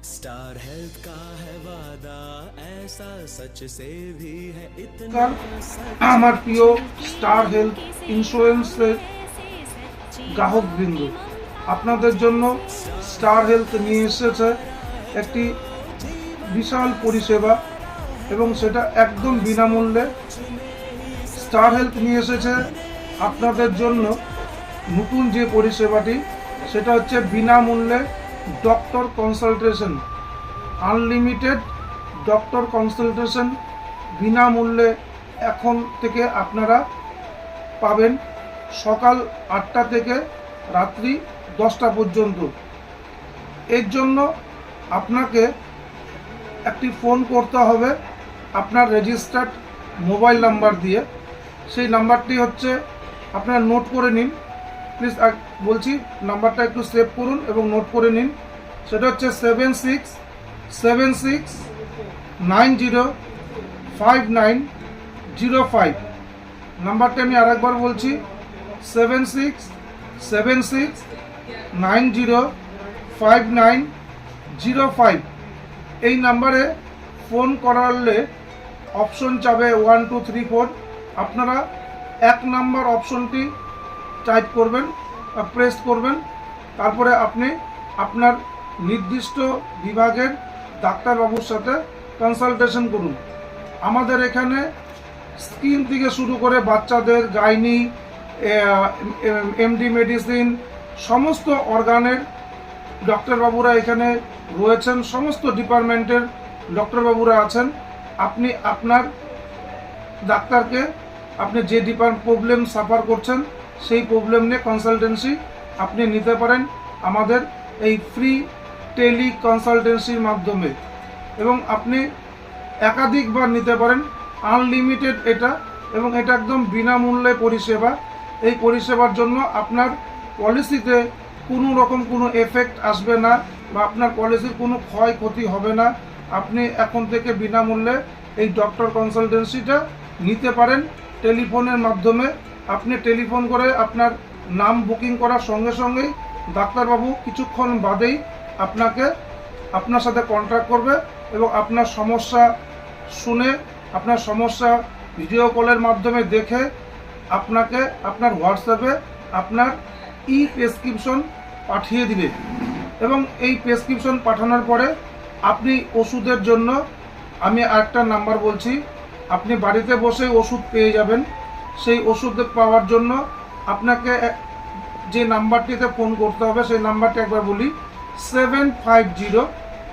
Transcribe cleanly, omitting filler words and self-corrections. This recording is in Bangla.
स्टार हेल्थ का है वादा ऐसा सच से भी है इतना নমস্কার, सच আমার প্রিয় স্টার হেলথ ইন্স্যুরেন্সের গ্রাহকবৃন্দ, আপনাদের জন্য স্টার হেলথ নিয়ে এসেছে একটি বিশাল পরিষেবা এবং সেটা একদম বিনামূল্যে। স্টার হেলথ নিয়ে এসেছে আপনাদের জন্য নতুন যে পরিষেবাটি, সেটা হচ্ছে বিনামূল্যে doctor consultation. Unlimited doctor consultation বিনামূল্যে এখন থেকে আপনারা পাবেন, সকাল 8টা থেকে রাত্রি 10টা পর্যন্ত। এর জন্য আপনাকে একটি ফোন করতে হবে আপনার রেজিস্টার্ড মোবাইল নাম্বার দিয়ে। সেই নাম্বারটি হচ্ছে, আপনারা নোট করে নিন প্লিজ, বলছি নাম্বারটা একটু সেভ করুন এবং নোট করে নিন। সেটা হচ্ছে 7676905905। নাম্বারটা আমি আরেকবার বলছি, 7676905905। এই নাম্বারে ফোন করালে অপশন চাবে 1 2 3 4। আপনারা 1 নাম্বার অপশনটি টাইপ করবেন, প্রেস করবেন, তারপরে আপনি আপনার নির্দিষ্ট বিভাগের ডাক্তারবাবুর সাথে কনসালটেশন করুন। আমাদের এখানে স্কিন থেকে শুরু করে বাচ্চাদের গাইনি, এমডি মেডিসিন, সমস্ত অর্গানের ডক্টরবাবুরা এখানে রয়েছেন, সমস্ত ডিপার্টমেন্টের ডক্টরবাবুরা আছেন। আপনি আপনার ডাক্তারকে আপনি যে প্রবলেম সাফার করছেন সেই প্রবলেম নিয়ে কনসালটেন্সি আপনি নিতে পারেন আমাদের এই ফ্রি টেলি কনসালটেন্সির মাধ্যমে, এবং আপনি একাধিকবার নিতে পারেন। আনলিমিটেড এটা, এবং এটা একদম বিনামূল্যে পরিষেবা। এই পরিষেবার জন্য আপনার পলিসিতে কোনো রকম কোনো এফেক্ট আসবে না, বা আপনার পলিসির কোনো ক্ষয়ক্ষতি হবে না। আপনি এখন থেকে বিনামূল্যে এই ডক্টর কনসালটেন্সিটা নিতে পারেন টেলিফোনের মাধ্যমে। আপনি টেলিফোন করে আপনার নাম বুকিং করার সঙ্গে সঙ্গেই ডাক্তারবাবু কিছুক্ষণ বাদেই আপনার সাথে কন্ট্যাক্ট করবে এবং আপনার সমস্যা শুনে, আপনার সমস্যা ভিডিও কলের মাধ্যমে দেখে আপনাকে আপনার হোয়াটসঅ্যাপে আপনার প্রেসক্রিপশন পাঠিয়ে দিবে। এবং এই প্রেসক্রিপশন পাঠানোর পরে আপনি ওষুধের জন্য, আমি আরেকটা নাম্বার বলছি, আপনি বাড়িতে বসেই ওষুধ পেয়ে যাবেন। সেই ওষুধ পাওয়ার জন্য আপনাকে যে নাম্বারটিতে ফোন করতে হবে সেই নাম্বারটি একবার বলি, 750111